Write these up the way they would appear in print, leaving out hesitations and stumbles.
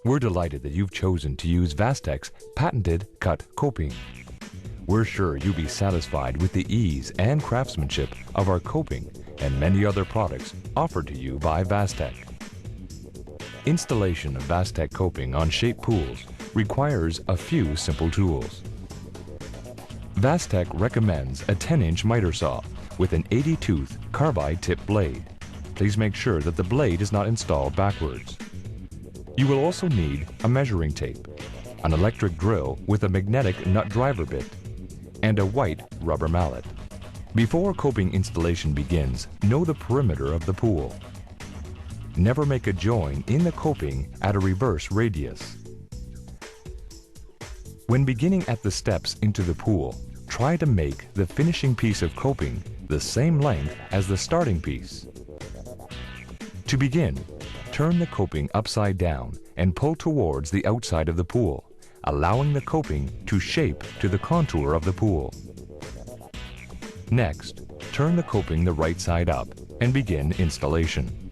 We're delighted that you've chosen to use VASTEC's patented cut coping. We're sure you'll be satisfied with the ease and craftsmanship of our coping and many other products offered to you by VASTEC. Installation of VASTEC coping on shaped pools requires a few simple tools. VASTEC recommends a 10-inch miter saw with an 80-tooth carbide tip blade. Please make sure that the blade is not installed backwards. You will also need a measuring tape, an electric drill with a magnetic nut driver bit, and a white rubber mallet. Before coping installation begins, know the perimeter of the pool. Never make a join in the coping at a reverse radius. When beginning at the steps into the pool, try to make the finishing piece of coping the same length as the starting piece. To begin, turn the coping upside down and pull towards the outside of the pool, allowing the coping to shape to the contour of the pool. Next, turn the coping the right side up and begin installation.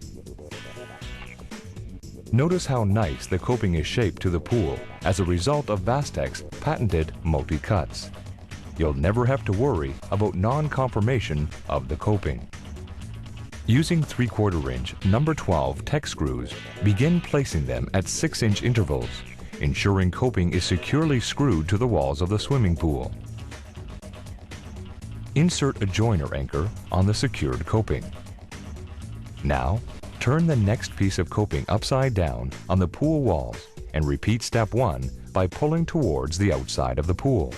Notice how nice the coping is shaped to the pool as a result of VASTEC's patented multi-cuts. You'll never have to worry about non-conformation of the coping. Using 3/4 inch number 12 Tech screws, begin placing them at 6-inch intervals, ensuring coping is securely screwed to the walls of the swimming pool. Insert a joiner anchor on the secured coping. Now, turn the next piece of coping upside down on the pool walls and repeat step 1 by pulling towards the outside of the pool.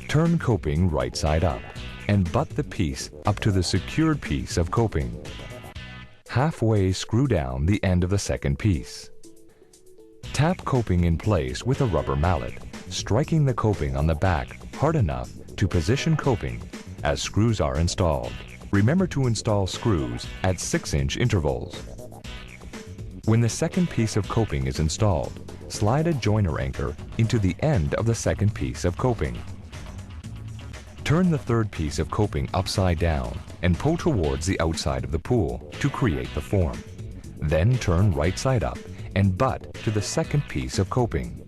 Turn coping right side up and butt the piece up to the secured piece of coping. Halfway screw down the end of the second piece. Tap coping in place with a rubber mallet, striking the coping on the back hard enough to position coping as screws are installed. Remember to install screws at 6-inch intervals. When the second piece of coping is installed, slide a joiner anchor into the end of the second piece of coping. Turn the third piece of coping upside down and pull towards the outside of the pool to create the form. Then turn right side up and butt to the second piece of coping.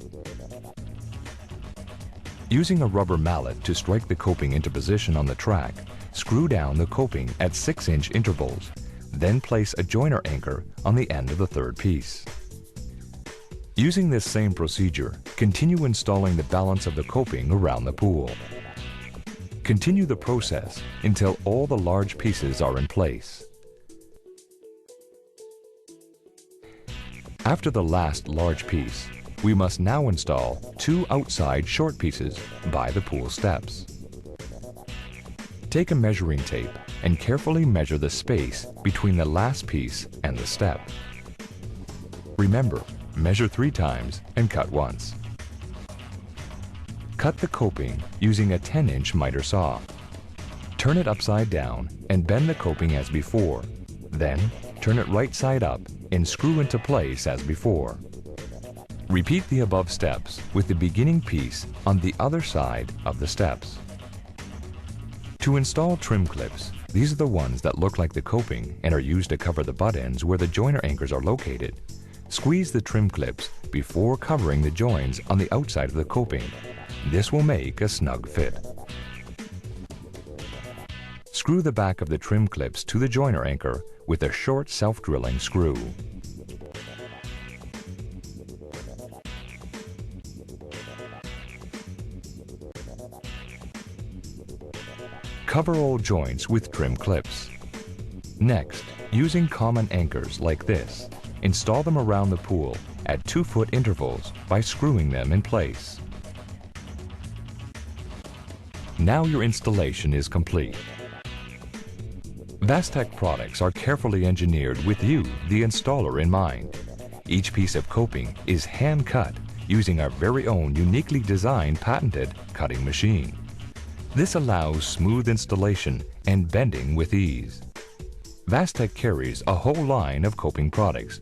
Using a rubber mallet to strike the coping into position on the track, screw down the coping at 6-inch intervals, then place a joiner anchor on the end of the third piece. Using this same procedure, continue installing the balance of the coping around the pool. Continue the process until all the large pieces are in place. After the last large piece, we must now install 2 outside short pieces by the pool steps. Take a measuring tape and carefully measure the space between the last piece and the step. Remember, measure 3 times and cut once. Cut the coping using a 10-inch miter saw. Turn it upside down and bend the coping as before. Then, turn it right side up and screw into place as before. Repeat the above steps with the beginning piece on the other side of the steps. To install trim clips, these are the ones that look like the coping and are used to cover the butt ends where the joiner anchors are located. Squeeze the trim clips before covering the joins on the outside of the coping. This will make a snug fit. Screw the back of the trim clips to the joiner anchor with a short self-drilling screw. Cover all joints with trim clips. Next, using common anchors like this, install them around the pool at 2-foot intervals by screwing them in place. Now your installation is complete. VASTEC products are carefully engineered with you, the installer, in mind. Each piece of coping is hand-cut using our very own uniquely designed patented cutting machine. This allows smooth installation and bending with ease. VASTEC carries a whole line of coping products